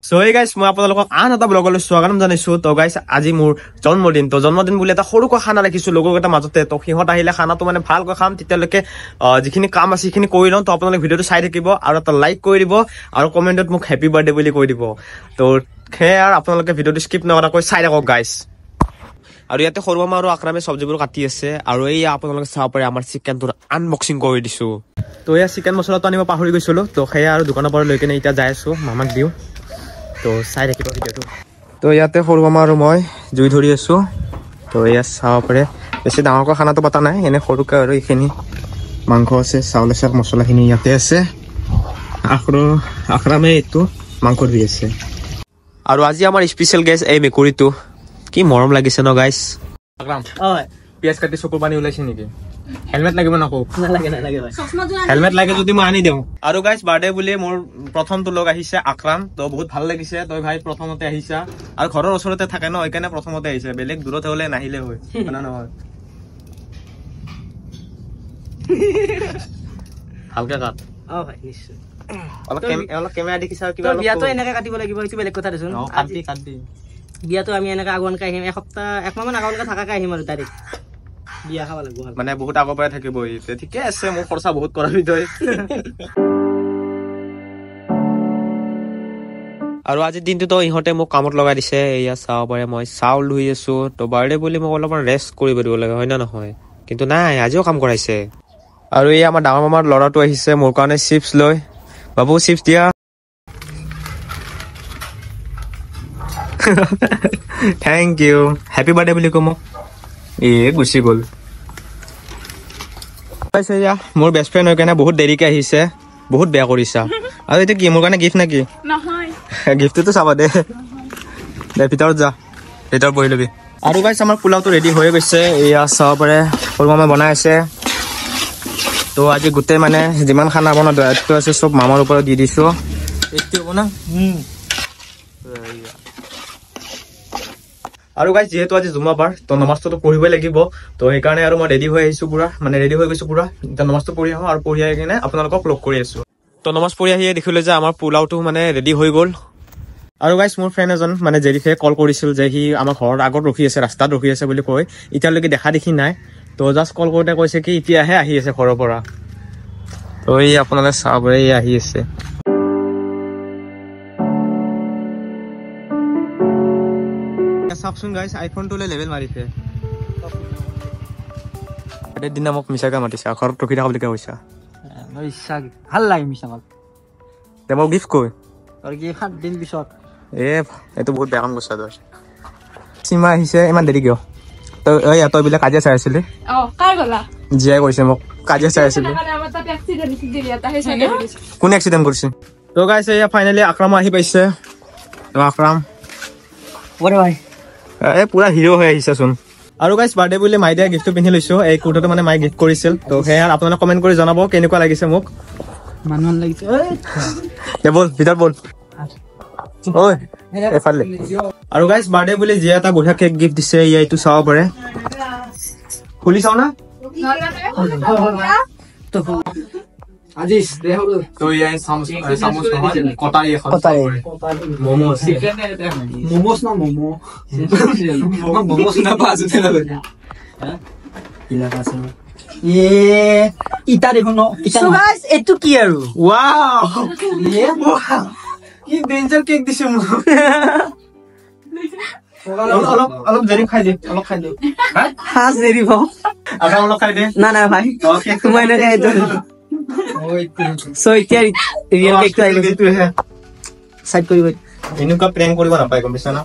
So hey guys, মই আপোনালোকক আন এটা ব্লগলৈ স্বাগতম জনাইছো। তো গাইস আজি মোৰ জন্মদিন। তো জন্মদিন বুলি এটা সৰুকৈ খানা ৰাখিছো লগৰকেইটা মাজতে। তো সিহঁত আহিলে খানাটো মানে ভালকৈ খাম, তেতিয়ালৈকে যিখিনি কাম আছে সেইখিনি কৰি লওঁ। তো আপোনালোকে ভিডিঅ'টো চাই থাকিব আৰু এটা লাইক কৰি দিব আৰু কমেণ্টত মোক হেপী বাৰ্থডে বুলি কৈ দিব। তো সেয়া আপোনালোকে ভিডিঅ'টো স্কিপ নকৰাকৈ চাই থাকক গাইস। আৰু ইয়াতে সৰু মামা আৰু আকৰামে চব্জিবোৰ কাটি আছে আৰু এই আপোনালোকে চাব পাৰে আমাৰ চিকেনটোৰ আনবক্সিং কৰি দিছো। তো এয়া চিকেন মছলাটো আনিব পাহৰি গৈছিলো। তো সেয়া আৰু দোকানৰ পৰা লৈ কিনে এতিয়া যাই আছো, মামাক দিওঁ। তো চাই থাকিব ভিডিঅ'টো। তো ইয়াতে সৰু মামা আৰু মই জুই ধৰি আছো। তো এয়া চাব পাৰে, বেছি ডাঙৰকৈ খানাটো পতা নাই, এনে সৰুকৈ আৰু এইখিনি মাংস আছে, চাউল আছে, মছলাখিনি ইয়াতে আছে। আকৰামে এইটো মাংস ধুই আছে। আৰু আজি আমাৰ স্পেচিয়েল গেষ্ট এই মেকুৰীটো, কি মৰম লাগিছে ন গাইছ। আকৰাম পিয়াজ কাটি চকুৰ পানী ওলাইছে নেকি? হেলমেট লাগিব নকৌ? হেলমেট লাগে যদি মই আনি দিওঁ। আৰু গাইছ বাৰ্থডে বুলি মোৰ প্ৰথমটো লগ আহিছে আকৰাম। তো বহুত ভাল লাগিছে, তই ভাই প্ৰথমতে আহিছা আৰু ঘৰৰ ওচৰতে থাকে ন, সেইকাৰণে প্ৰথমতে আহিছে, বেলেগ দূৰত হলে নাহিলে হয় না নহয়। ভালকে কাট। অলপ কেমেৰা দেখিছা কিবা বিয়াতো এনেকে কাটিব লাগিব, সেইটো বেলেগ কথা দেচোন। কাটি বিয়াতো আমি এনেকে আগনকে আহিম, একমাহ মান আগনকে থাকাকে আহিম আৰু ডাইৰেক্ট বিয়া খাব লাগিব। মানে বহুত আগৰ পৰাই থাকিব, ঠিকে আছে, মোৰ খৰচা বহুত কৰাবি তই। আৰু আজিৰ দিনটোতো ইহঁতে মোক কামত লগাই দিছে। এয়া চাব পাৰে মই চাউল ধুই আছো। তো বাৰ্থডে বুলি মোক অলপমান ৰেষ্ট কৰিব দিব লাগে, হয় না নহয়? কিন্তু নাই, আজিও কাম কৰাইছে। আৰু এই আমাৰ ডাঙৰ মামাৰ ল'ৰাটো আহিছে মোৰ কাৰণে চিপছ লৈ। বাবু চিপছ দিয়া। থেংক ইউ, হেপী বাৰ্থডে বুলি কওঁ মোক। গুচি গ'ল। মোৰ বেষ্ট ফ্ৰেণ্ড হৈ কাৰণে বহুত দেৰিকে আহিছে, বহুত বেয়া কৰিছা। আৰু এইটো কি মোৰ কাৰণে গিফ্ট নেকি? গিফ্টটো চাবা দে ভিতৰত যা, ভিতৰত বহি লবি। আৰু গাইছ আমাৰ পোলাওটো ৰেডি হৈ গৈছে, এয়া চাব পাৰে সৰু মামাই বনাই আছে। তো আজি গোটেই মানে যিমান খানা বনোৱা দায়িত্ব আছে চব মামাৰ ওপৰত দি দিছো। হ'ব না। আৰু গাইছ যিহেতু আজি জুম্মাবাৰ, তো নমাজটো পঢ়িবই লাগিব। তো সেইকাৰণে আৰু মই ৰেডি হৈ আহিছো পুৰা, মানে ৰেডি হৈ গৈছো পুৰা। এতিয়া নমাজটো পঢ়ি আহো আৰু পঢ়ি আহি কিনে আপোনালোকক লগ কৰি আছো। তো নমাজ পঢ়ি আহিয়ে দেখিলো যে আমাৰ পোলাওটো মানে ৰেডি হৈ গ'ল। আৰু গাইছ মোৰ ফ্ৰেণ্ড এজন মানে জেৰিফে কল কৰিছিল যে সি আমাৰ ঘৰৰ আগত ৰখি আছে, ৰাস্তাত ৰখি আছে বুলি কৈ, এতিয়ালৈকে দেখা দেখি নাই। তো জাষ্ট কল কৰোঁতে কৈছে কি এতিয়াহে আহি আছে ঘৰৰ পৰা। তো এই আপোনালোকে চাব পাৰে আহি আছে। চাওকচোন গাইছ, আইফোনটোলৈ লেভেল মাৰিছে। দিনা মোক মিছাকে মাতিছে, ঘৰত ৰখি থাকা বুলি কৈছা। ভাল লাগে মিছা মাত। মই গিফ্ট কৈ আৰু কি 7 দিন পিছত এইটো বহুত বেয়া কাম কৰিছা তই। সীমা আহিছে, ইমান দেৰি কিয়? তই বোলে কাজিয়া চাই আছিলি? জীয়াই কৈছে মোক কাজিয়া চাই আছিলি। কোনে এক্সিডেণ্ট কৰিছে? তো গাইছ এয়া ফাইনেলি আকৰাম আহি পাইছে। আকৰাম পুৰা হিৰো হৈ আহিছাচোন। আৰু গাইছ বাৰ্থডে বুলি মাই দিয়া গিফ্টটো পিন্ধি লৈছো। এই কুৰ্তাটো মানে মাই গিফ্ট কৰিছিল। তো সেয়া আপোনালোকে কমেণ্ট কৰি জনাব কেনেকুৱা লাগিছে মোক। মানুহ লাগিছে বল ভিতৰত বল। আৰু গাইছ বাৰ্থডে বুলি যি এটা বঢ়িয়া কেক গিফ্ট দিছে, এইটো চাব পাৰে। খুলি চাও না। এইটো কি আৰু কেক দিছে মোক। অলপ দেৰি খাই দে, অলপ খাই দে। অলপ খাই দে। না না ভাই মই এনেকুৱা প্ৰেং কৰিব নাপায়, গম পাইছা না।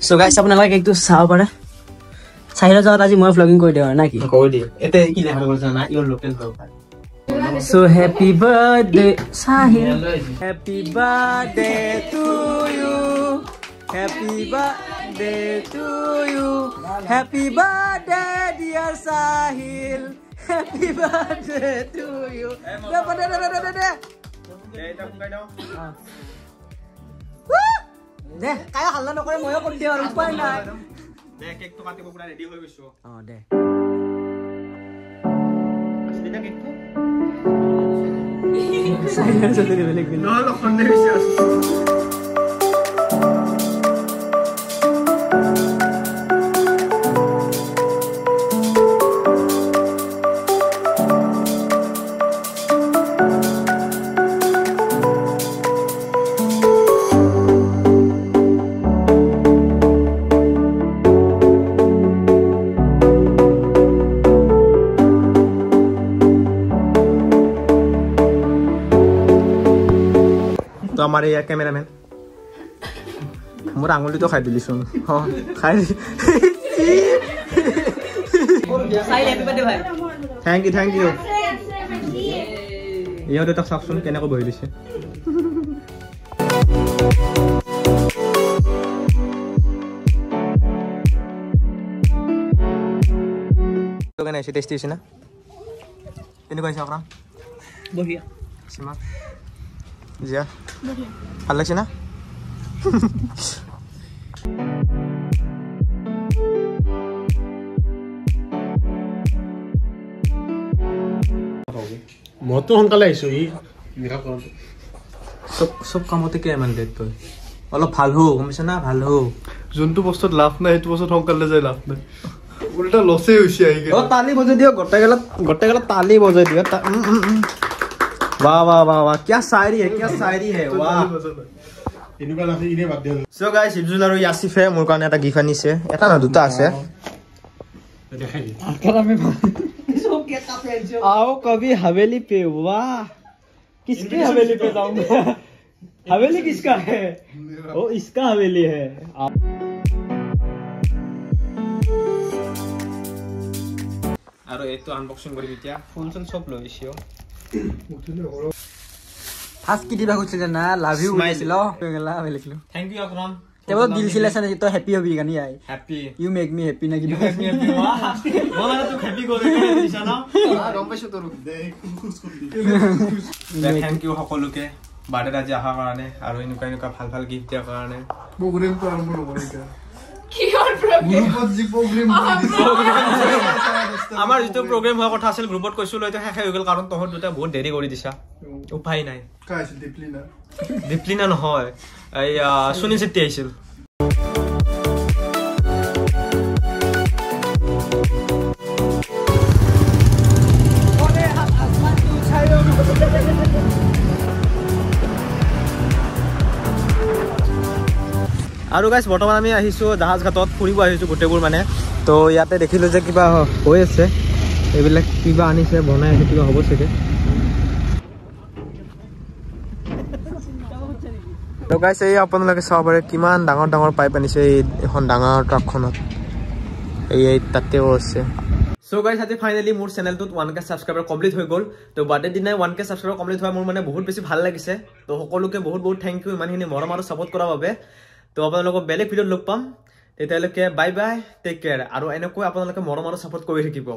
So guys, আপোনালোকে কেকটো চাব পাৰে। চাহিদা যাওঁত আজি মই ভ্লগিং কৰি দিওঁ আৰু নাকি? কৰি দিওঁ। এতিয়া কি লেখা কৰিছা না, your local blog. So happy birthday Sahil, happy birthday to you, happy birthday to you, happy birthday dear Sahil, happy birthday to you. দে কায়া হাল্লা নকৰে, ময়ো কৰি দিওঁ আৰু উপায় নাই। দে কেকটো কাটিব পুৰা ৰেডি হৈ গৈছো। দে এটা কেকটো সাইনা চলি বেলেগ বেলেগ ন লখনে হৈছে तो हमारे यहाँ कैमरामैन मोर आंगुली तो खाई दिली सुन हाँ खाई थैंक यू ये तो सब सुन केने को बहि दिसे तो केने ऐसे टेस्टी है ना केने कैसा अकराम बढ़िया सीमा जिया ভাল লাগছে না মতো সোনকালে আহিছো ই মেকআপ কৰোঁ সব কামতে কে মান দে তই অলপ ভাল হও গমছ না ভাল হও যোনটো বস্তুত লাভ নাই সেইটো বস্তুত সোনকালে যায় লাভ নাই উল্টা লছে হৈছে আহি ও তালি বজাই দিও গটেগলা তালি বজাই দিও वाह वाह वाह वाह क्या शायरी है वाह এনেকুৱা আছে ইনে বাদ দিয়া সো গাইস ইবজুল আৰু ইয়াসিফে মোৰ কাৰণে এটা গিফট আনিছে এটা না দুটা আছে দেখাই आकर में आओ कभी हवेली पे वाह किसके हवेली पे जाऊंगा हवेली किसका है ओ इसका हवेली है আৰু এইটো আনবক্সিং কৰিম এতিয়া ফুল চল সব লৈ আহিছো ফার্স্ট কি দিবা কইছিল না লাভ ইউ কইছিল গলা আমি লিখলো থ্যাংক ইউ আকরাম তেও দিল ছিলেছ না তো হ্যাপি হবি গানি আই হ্যাপি ইউ মেক মি হ্যাপি না কি মানে তো হ্যাপি করে দিছা না গম পাইছো তোর থ্যাংক ইউ সকলোকে বাৰ্থডে আজি অহাৰ কাৰণে আৰু এনেকুৱা ভাল গিফট দিয়াৰ কাৰণে প্ৰগ্ৰামটো আৰম্ভ নকৰে এতিয়া কিহৰ প্ৰগ্ৰাম গ্ৰুপত যি প্ৰগ্ৰাম আমাৰ যিটো প্ৰগ্ৰাম হোৱা কথা আছিল গ্ৰুপত কৈছিলো এইটো শেষ হৈ গ'ল কাৰণ তহঁত দুটা বহুত দেৰি কৰি দিছা উপায় নাই কাই আছিল ডিপ্লিনা দীপলিনা নহয় এই সুনীল চেত্ৰী আহিছিল আৰু গাইছ বৰ্তমান আমি আহিছো জাহাজ ঘাটত ফুৰিব আহিছো গোটেইবোৰ মানে তো ইয়াতে দেখিলো যে কিবা হৈ আছে এইবিলাক কিবা আনিছে বনাই আছে কিবা হ'ব চাগে তো গাইছ এই আপোনালোকে চাব পাৰে কিমান ডাঙৰ পাইপ আনিছে এখন ডাঙৰ ট্ৰাকখনত এই তাতেও আছে সো গাইছ আজি ফাইনালি মোৰ চেনেলটোত 1K সাবস্ক্ৰাইবাৰ কমপ্লিট হৈ গ'ল তো বাৰ্থডে দিনাই 1K সাবস্ক্ৰাইবাৰ কমপ্লিট হোৱা মোৰ মানে বহুত বেছি ভাল লাগিছে তো সকলোকে বহুত থ্যাংক ইউ ইমানখিনি মৰম আৰু সাপোৰ্ট কৰাৰ বাবে তো আপোনালোকক বেলেগ ভিডিঅ'ত লগ পাম তেতিয়ালৈকে বাই বাই টেক কেয়াৰ আৰু এনেকৈ আপোনালোকে মৰম আৰু সাপোৰ্ট কৰি থাকিব